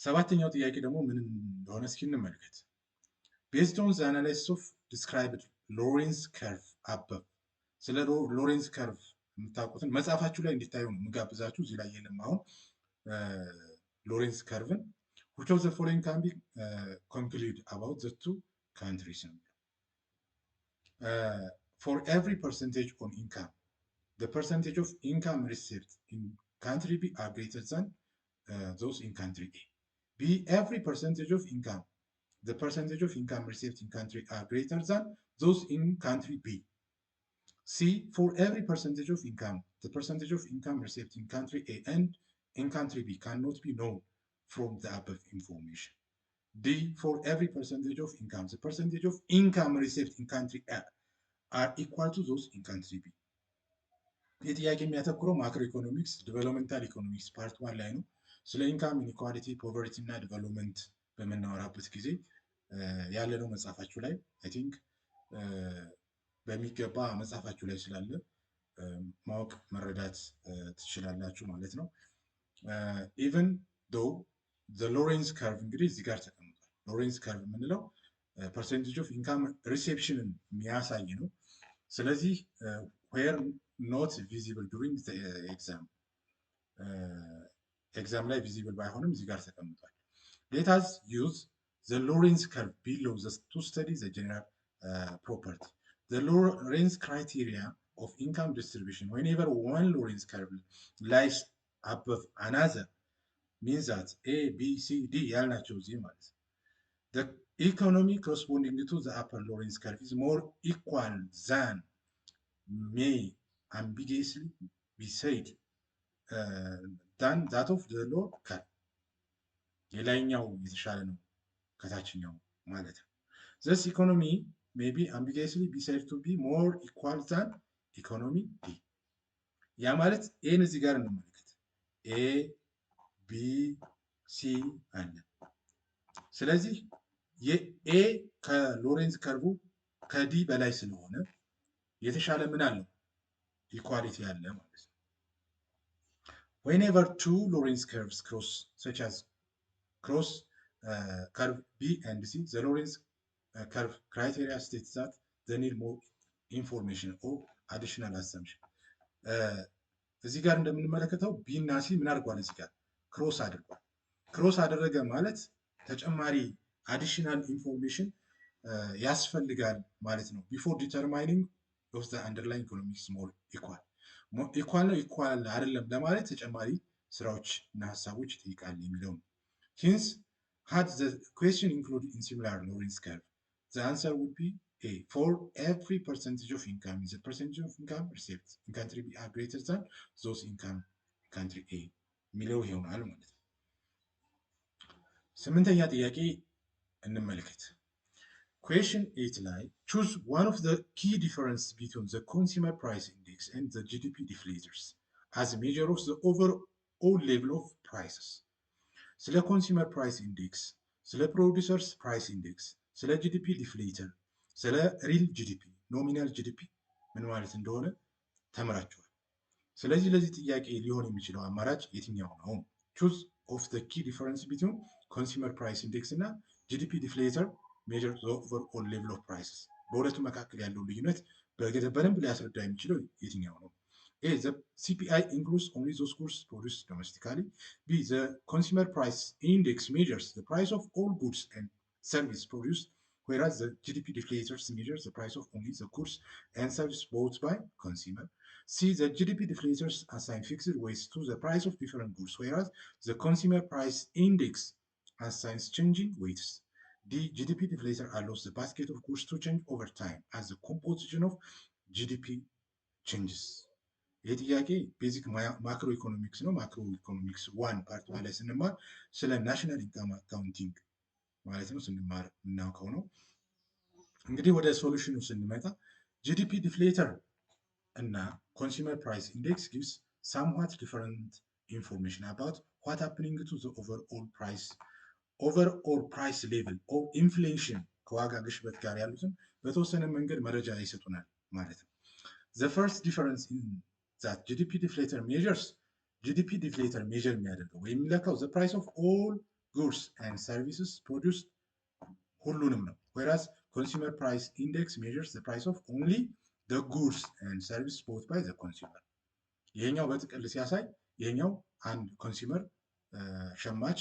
A: ሰባተኛው ጥያቄ ደግሞ ምን እንደሆነ እስኪ እንመልከት። ቤዝድ ኦን ዘ አናላይሲስ ኦፍ ዲስክራይብድ ሎሬንዝ ከርቭ አበብ። ስለ ሎሬንዝ ከርቭ የምታውቁትን መጽሐፋችሁ ላይ እንዲታዩ ነው የምጋብዛችሁ። እዚህ ላይ የለም አሁን ሎሬንዝ ከርቭን which of the following can be concluded about the two countries ነው። For every percentage on income, the percentage of income received in country B are greater than those in country A. B, every percentage of income, the percentage of income received in country are greater than those in country B. C, for every percentage of income, the percentage of income received in country A and in country B cannot be known from the above information. D, for every percentage of income, the percentage of income received in country A are equal to those in country B. ይህ ጥያቄ የሚያተኩረው ማክሮ ኢኮኖሚክስ ዲቨሎፕመንታል ኢኮኖሚክስ ፓርት 1 ላይ ነው። ስለ ኢንካም ኢኒኳሊቲ፣ ፖቨርቲ እና ዲቨሎፕመንት በምናወራበት ጊዜ ያለነው መጽሐፋችሁ ላይ አይ ቲንክ በሚገባ መጽሐፋችሁ ላይ ስላለ ማወቅ መረዳት ትችላላችሁ ማለት ነው። ኢቨን ዶ ዘ ሎሬንዝ ከርቭ እንግዲህ እዚህ ጋር ተቀምጧል። ሎሬንዝ ከርቭ የምንለው ፐርሰንቴጅ ኦፍ ኢንካም ሪሴፕሽንን የሚያሳይ ነው። ስለዚህ ዌር ኖት ቪዚብል ዱሪንግ ኤግዛም ላይ ቪዚብል ባይሆንም እዚህ ጋር ተቀምጧል። ሌት አስ ዩዝ ዘ ሎሬንዝ ከርቭ ቢሎ ቱ ስተዲ ዘ ጀነራል ፕሮፐርቲ The Lorenz criteria of income distribution, whenever one Lorenz curve lies above another, means that A, B, C, D ያልናቸው እዚህ ማለት ነው። The economy corresponding to the upper Lorenz curve is more equal than may ambiguously be said than that of the lower curve. የላይኛው የተሻለ ነው ከታችኛው ማለት ነው። Thus economy may be ambiguously be said to be more equal than economy D. ያ ማለት ኤን እዚህ ጋር እንመለከት። ኤ ቢ ሲ አለ። ስለዚህ የኤ ከሎሬንዝ ከርቡ ከዲ በላይ ስለሆነ የተሻለ ምን አለው? ኢኳሊቲ አለ ማለት ነው። Whenever two Lorenz curves cross, such as cross curve B and C, the Lorenz curve criteria states that they need more information or additional assumption. እዚህ ጋር እንደምንመለከተው ቢ እና ሲ ምን አድርጓል? እዚህ ጋር ክሮስ አድርጓል። ክሮስ አደረገ ማለት ተጨማሪ አዲሽናል ኢንፎርሜሽን ያስፈልጋል ማለት ነው። ቢፎር ዲተርማይኒንግ ኦፍ ዘ አንደርላይን ኢኮኖሚክስ ሞር ኢኳል ኢኳል ነው ኢኳል አይደለም ለማለት ተጨማሪ ስራዎች እና ሀሳቦች ይጠይቃል የሚለው ነው። ሂንስ had the question included in similar Lorenz curve, the answer would be A. For every percentage of income, is the percentage of income received in country B are greater than those income country A የሚለው ይሆናል ማለት ነው። ስምንተኛ ጥያቄ እንመልከት። Question 8 ላይ choose one of the key difference between the consumer price index and the GDP deflators as a measure of the overall level of prices. ስለ ኮንሱመር ፕራይስ ኢንዴክስ፣ ስለ ፕሮዲሰርስ ፕራይስ ኢንዴክስ፣ ስለ ጂዲፒ ዲፍሌተር፣ ስለ ሪል ጂዲፒ ኖሚናል ጂዲፒ ምን ማለት እንደሆነ ተምራችኋል። ስለዚህ ለዚህ ጥያቄ ሊሆን የሚችለው አማራጭ የትኛው ነው? ቹዝ ኦፍ ዘ ኪ ዲፈረንስ ቢትዊን ኮንሱመር ፕራይስ ኢንዴክስ እና ጂዲፒ ዲፍሌተር ሜጀር ዘ ኦቨርኦል ሌቭል ኦፍ ፕራይስስ። በሁለቱ መካከል ያለው ልዩነት በደንብ ሊያስረዳ የሚችለው የትኛው ነው? A. The CPI includes only those goods produced domestically. B. The consumer price index measures the price of all goods and services produced, whereas the GDP deflators measures the price of only the goods and services bought by consumer. C. The GDP deflators assign fixed weights to the price of different goods, whereas the consumer price index assigns changing weights. D. GDP deflator allows the basket of goods to change over time as the composition of GDP changes. ይህ ጥያቄ ቤዚክ ማክሮ ኢኮኖሚክስ ነው። ማክሮ ኢኮኖሚክስ ዋን ፓርት ላይ ስንማር ስለ ናሽናል ኢንካም አካውንቲንግ ማለት ነው ስንማር የምናውቀው ነው። እንግዲህ ወደ ሶሉሽኑ ስንመጣ ጂዲፒ ዲፍሌተር እና ኮንሱመር ፕራይስ ኢንዴክስ ጊቭስ ሳምዋት ዲፈረንት ኢንፎርሜሽን አባውት ዋት ሃፕኒንግ ቱ ዘ ኦቨርኦል ፕራይስ ሌቭል ኦር ኢንፍሌሽን ከዋጋ ግሽበት ጋር ያሉትን በተወሰነ መንገድ መረጃ ይሰጡናል ማለት ነው። The first difference in that GDP deflator measures GDP deflator measure የሚያደርገው ወይም የሚለካው the price of all goods and services produced ሁሉንም ነው። whereas consumer price index measures the price of only the goods and services bought by the consumer. ይሄኛው በጥቅል ሲያሳይ ይሄኛው አንድ ኮንሱመር ሸማች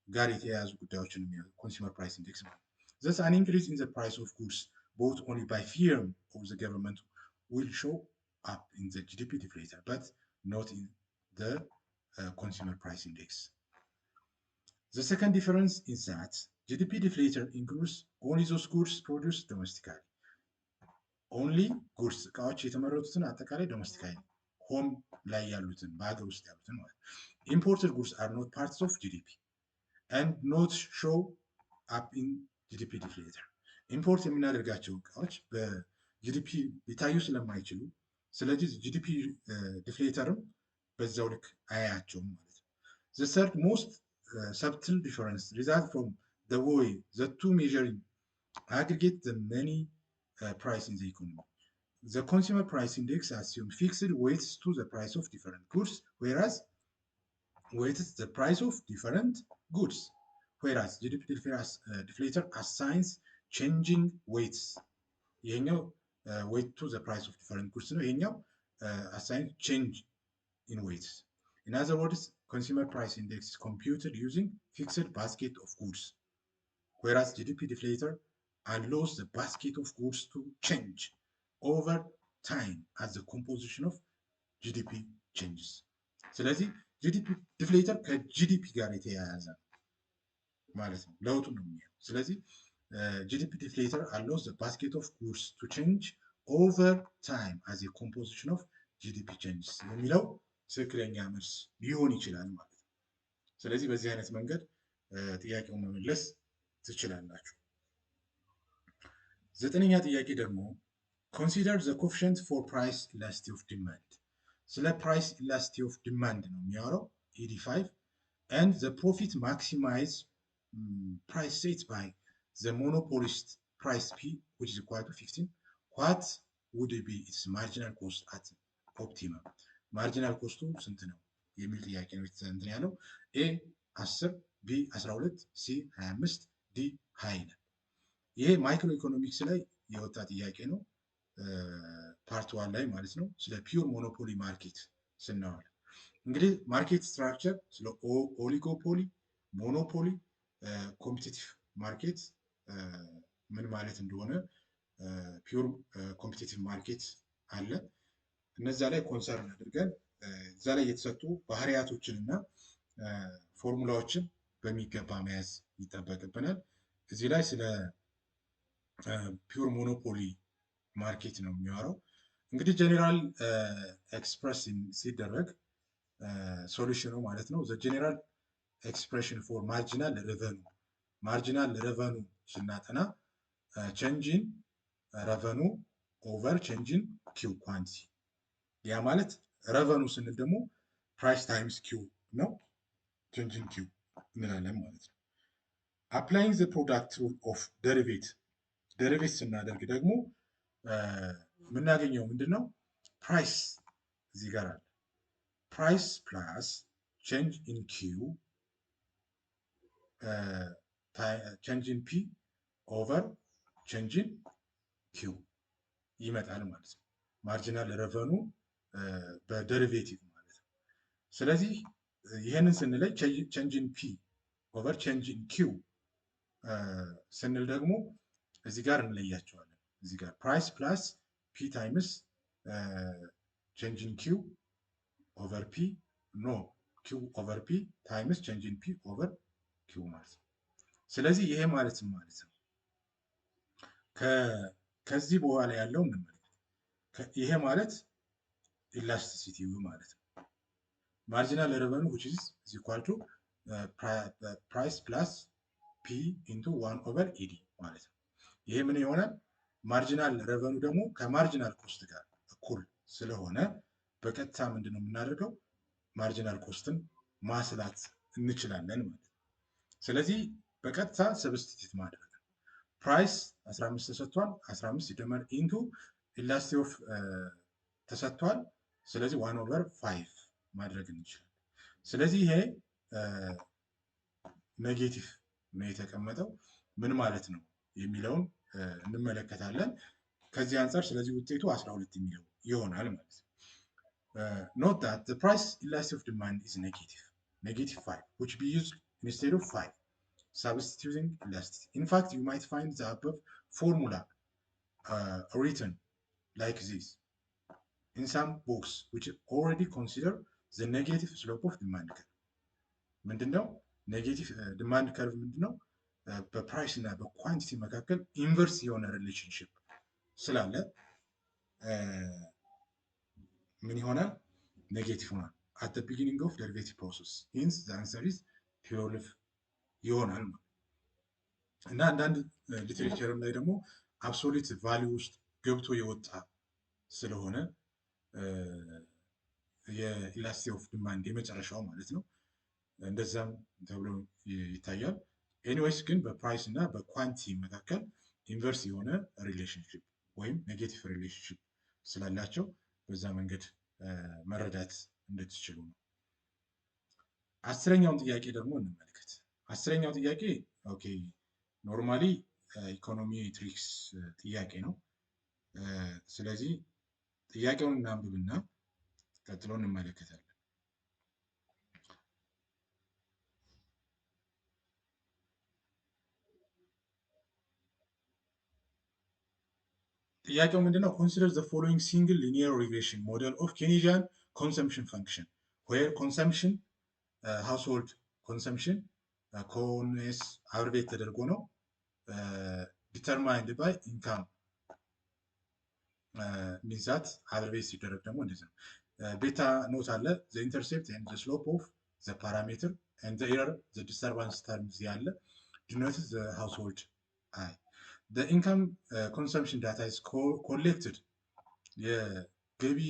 A: ጋር የተያያዙ ጉዳዮችን የሚያዩ consumer price index ነው። Thus an increase in the price of goods bought only by firm of the government will show up in the GDP deflator, but not in the consumer price index. The second difference is that GDP deflator includes only those goods produced domestically. Only goods እቃዎች የተመረቱትን አጠቃላይ ዶሜስቲካሊ ሆም ላይ ያሉትን በሀገር ውስጥ ያሉትን ማለት imported goods are not parts of GDP and not show up in GDP deflator. ኢምፖርት የምናደርጋቸው እቃዎች በጂዲፒ ሊታዩ ስለማይችሉ ስለዚህ ጂዲፒ ዲፍሌተርም በዛው ልክ አያቸውም ማለት ነው። The third most subtle difference results from the way the two measuring aggregate the many price in the economy. The consumer price index assumes fixed weights to the price of different goods, whereas weights the price of different goods, whereas GDP deflator assigns changing weights. ይሄኛው weight to the price of different goods ነው። ይሄኛው assign change in weights. In other words, consumer price index is computed using fixed basket of goods, whereas GDP deflator allows the basket of goods to change over time as the composition of GDP changes. ስለዚህ ጂዲፒ ዲፍሌተር ከጂዲፒ ጋር የተያያዘ ማለት ነው፣ ለውጡ ነው የሚሆነው። ስለዚህ ጂዲፒ ዲፍሌተር allows the basket of goods to change over time as a composition of GDP changes የሚለው ትክክለኛ መልስ ሊሆን ይችላል ማለት ነው። ስለዚህ በዚህ አይነት መንገድ ጥያቄውን መመለስ ትችላላችሁ። ዘጠነኛ ጥያቄ ደግሞ consider the coefficient for price elasticity of demand። ስለ ፕራይስ ኢላስቲሲቲ ኦፍ ዲማንድ ነው የሚያወራው ED5 and the profit maximize price set by the monopolist price P which is equal to 15. What would be its marginal cost at optimum? ማርጂናል ኮስቱ ስንት ነው የሚል ጥያቄ ነው እንትን ያለው። ኤ 10 ቢ 12 ሲ 25 ዲ 20 ነው። ይሄ ማይክሮ ኢኮኖሚክስ ላይ የወጣ ጥያቄ ነው፣ ፓርት 1 ላይ ማለት ነው። ስለ ፒውር ሞኖፖሊ ማርኬት ስናወራ እንግዲህ ማርኬት ስትራክቸር ስለ ኦሊጎፖሊ፣ ሞኖፖሊ፣ ኮምፒቲቲቭ ማርኬት ምን ማለት እንደሆነ ፒውር ኮምፒቲቲቭ ማርኬት አለ። እነዛ ላይ ኮንሰርን አድርገን እዛ ላይ የተሰጡ ባህሪያቶችን እና ፎርሙላዎችን በሚገባ መያዝ ይጠበቅብናል። እዚህ ላይ ስለ ፒውር ሞኖፖሊ ማርኬት ነው የሚያወራው። እንግዲህ ጀኔራል ኤክስፕረስ ሲደረግ ሶሉሽኑ ማለት ነው ዘ ጀኔራል ኤክስፕሬሽን ፎር ማርጂናል ሬቨኑ። ማርጂናል ሬቨኑ ስናጠና ቼንጅን ሬቨኑ ኦቨር ቼንጅን ኪው ኳንቲቲ። ያ ማለት ሬቨኑ ስንል ደግሞ ፕራይስ ታይምስ ኪው ነው፣ ቼንጅን ኪው እንላለን ማለት ነው። አፕላይንግ ዘ ፕሮዳክት ሩል ኦፍ ደሪቬት። ደሪቬት ስናደርግ ደግሞ የምናገኘው ምንድን ነው? ፕራይስ እዚህ ጋር አለ። ፕራይስ ፕላስ ቼንጅ ኢን ኪው ቼንጅ ኢን ፒ ኦቨር ቼንጅ ኢን ኪው ይመጣል ማለት ነው። ማርጂናል ሬቨኑ በደሪቬቲቭ ማለት ነው። ስለዚህ ይህንን ስንለይ ቼንጅ ኢን ፒ ኦቨር ቼንጅ ኢን ኪው ስንል ደግሞ እዚህ ጋር እንለያቸዋለን። እዚህ ጋር ፕራይስ ፕላስ ፒ ታይምስ ቼንጅ ኢን ኪው ኦቨር ፒ ኖ ኪው ኦቨር ፒ ታይምስ ቼንጅ ኢን ፒ ኦቨር ኪው ማለት ነው። ስለዚህ ይሄ ማለት ማለት ነው ከዚህ በኋላ ያለው እንመልከት። ይሄ ማለት ኢላስቲሲቲ ማለት ነው። ማርጂናል ሬቨኑ which is equal to price plus p into 1 over ed ማለት ነው። ይሄ ምን ይሆናል? ማርጂናል ሬቨኑ ደግሞ ከማርጂናል ኮስት ጋር እኩል ስለሆነ በቀጥታ ምንድነው የምናደርገው? ማርጂናል ኮስትን ማስላት እንችላለን ማለት ነው። ስለዚህ በቀጥታ ሰብስቲቲዩት ማድረግ ነው። ፕራይስ 15 ተሰጥቷል፣ 15 ሲደመር ኢንቱ ኢላስቲሲቲ ኦፍ ተሰጥቷል። ስለዚህ 1 ኦቨር 5 ማድረግ እንችላለን። ስለዚህ ይሄ ኔጌቲቭ ነው የተቀመጠው። ምን ማለት ነው የሚለውን እንመለከታለን ከዚህ አንጻር። ስለዚህ ውጤቱ 12 የሚለው ይሆናል ማለት ነው። Note that the price elasticity of demand is negative 5, which be used instead of 5, substituting elasticity. In fact, you might find the above formula written like this in some books which already consider the negative slope of demand curve. ምንድነው ኔጌቲቭ ዲማንድ ከርቭ ምንድነው? በፕራይስ እና በኳንቲቲ መካከል ኢንቨርስ የሆነ ሪሌሽንሽፕ ስላለ ምን ይሆናል? ኔጌቲቭ ሆናል at the beginning of derivative process. hence the answer is 12 ይሆናል ማለት እና አንዳንድ ሊትሬቸርም ላይ ደግሞ አብሶሉት ቫልዩ ውስጥ ገብቶ የወጣ ስለሆነ የኢላስቲሲቲ ኦፍ ዲማንድ የመጨረሻው ማለት ነው እንደዛም ተብሎ ይታያል። ኤኒዌይስ ግን በፕራይስ እና በኳንቲቲ መካከል ኢንቨርስ የሆነ ሪሌሽንሽፕ ወይም ኔጌቲቭ ሪሌሽንሽፕ ስላላቸው በዛ መንገድ መረዳት እንድትችሉ ነው። አስረኛውን ጥያቄ ደግሞ እንመልከት። አስረኛው ጥያቄ ኦኬ ኖርማሊ ኢኮኖሜትሪክስ ጥያቄ ነው። ስለዚህ ጥያቄውን እናንብብና ቀጥሎ እንመለከታለን። ጥያቄው ምንድነው? ኮንሲደር ዘ ፎሎዊንግ ሲንግል ሊኒየር ሪግሬሽን ሞዴል ኦፍ ኬኔጂያን ኮንሰምፕሽን ፈንክሽን ዌር ኮንሰምፕሽን ሃውስሆልድ ኮንሰምፕሽን ኮንስ አብርቤት ተደርጎ ነው ዲተርማይንድ ባይ ኢንካም ሚዛት አብርቤት ሲደረግ ደግሞ እንደዚህ ነው። ቤታ ኖት አለ ዘ ኢንተርሴፕት ኤንድ ዘ ስሎፕ ኦፍ ዘ ፓራሜትር ኤንድ ዘ ኤረር ዘ ዲስተርባንስ ተርምስ ያለ ዲኖት ዘ ሃውስሆልድ አይ the income consumption data is collected የገቢ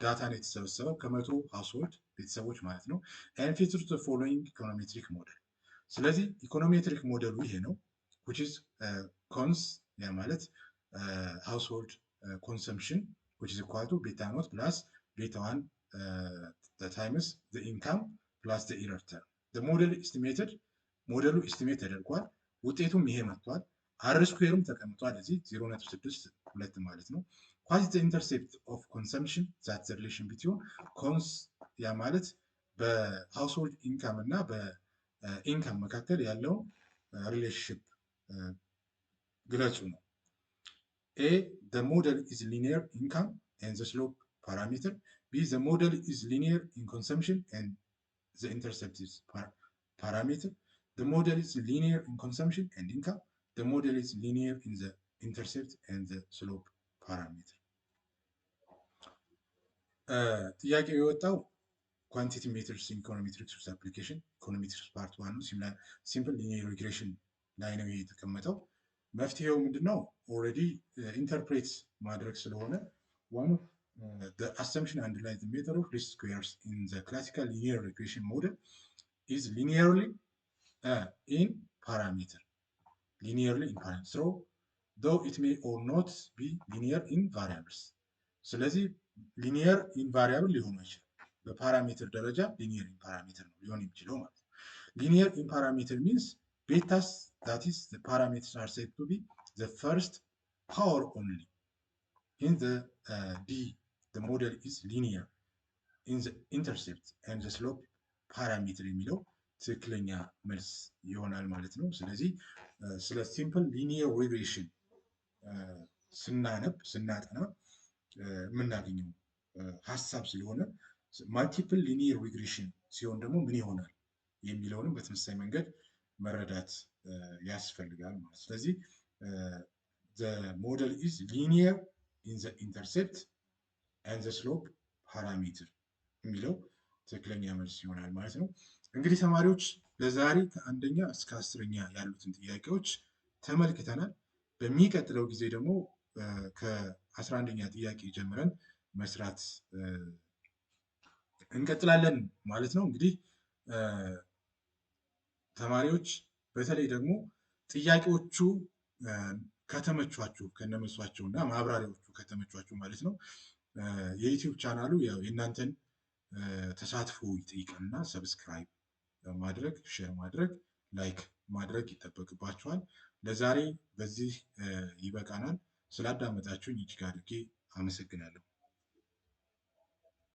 A: ዳታ ነው የተሰበሰበው ከመቶ ሃውስሆልድ ቤተሰቦች ማለት ነው and features the following econometric model ስለዚህ ኢኮኖሜትሪክ ሞዴሉ ይሄ ነው which is cons ያ ማለት household consumption which is equal to beta naught plus beta 1 times the income plus the error term the model estimated ሞዴሉ ኤስቲሜት ተደርጓል ውጤቱም ይሄ መጥቷል አር ስኩዌሩም ተቀምጧል እዚህ 0.62 ማለት ነው ኳት ዘ ኢንተርሴፕት ኦፍ ኮንሰምፕሽን ዛት ዘ ሪሌሽን ቢትዊን ኮንስ ያ ማለት በሃውስሆልድ ኢንካም እና በኢንካም መካከል ያለው ሪሌሽንሺፕ ግለጹ ነው ኤ the model is linear income and the slope parameter b the model is linear in consumption and the intercept is parameter the model is linear in consumption and income the model is linear in the intercept and the slope parameter ጥያቄው የወጣው ኳንቲቲ ሜትርስ ኢን ኢኮኖሜትሪክስ ውስጥ አፕሊኬሽን ኢኮኖሜትሪክስ ፓርት 1 ነው ሲምፕል ሊኒየር ሪግሬሽን ላይ ነው የተቀመጠው መፍትሄው ምንድነው ኦልሬዲ ኢንተርፕሬት ማድረግ ስለሆነ one of the assumption underlying the method of least squares in the classical linear regression model is linearly in parameter linearly in parameter so though it may or not be linear in variables ስለዚህ ሊኒየር ኢን ቫሪያብል ሊሆን ይችላል በፓራሜትር ደረጃ ሊኒየር ኢን ፓራሜትር ነው ሊሆን የሚችለው ማለት ነው ሊኒየር ኢን ፓራሜትር means betas that is the parameters are said to be the first power only in the d the model is linear in the intercept and the slope parameter የሚለው ትክክለኛ መልስ ይሆናል ማለት ነው ስለዚህ ስለ ሲምፕል ሊኒየር ሪግሬሽን ስናጠና የምናገኘው ሀሳብ ስለሆነ ማልቲፕል ሊኒየር ሪግሬሽን ሲሆን ደግሞ ምን ይሆናል የሚለውንም በተመሳሳይ መንገድ መረዳት ያስፈልጋል ማለት ስለዚህ the model is linear in the intercept and the slope parameter የሚለው ትክክለኛ መልስ ይሆናል ማለት ነው እንግዲህ ተማሪዎች ለዛሬ ከአንደኛ እስከ 10ኛ ያሉትን ጥያቄዎች ተመልክተናል በሚቀጥለው ጊዜ ደግሞ ከ11ኛ ጥያቄ ጀምረን መስራት እንቀጥላለን ማለት ነው እንግዲህ ተማሪዎች በተለይ ደግሞ ጥያቄዎቹ ከተመቿችሁ ከነመሷቸውና ማብራሪያዎቹ ከተመቿችሁ ማለት ነው የዩቲዩብ ቻናሉ ያው የእናንተን ተሳትፎ ይጠይቃልና ሰብስክራይብ ማድረግ ሼር ማድረግ ላይክ ማድረግ ይጠበቅባችኋል ለዛሬ በዚህ ይበቃናል ስላዳመጣችሁኝ እጅግ አድርጌ አመሰግናለሁ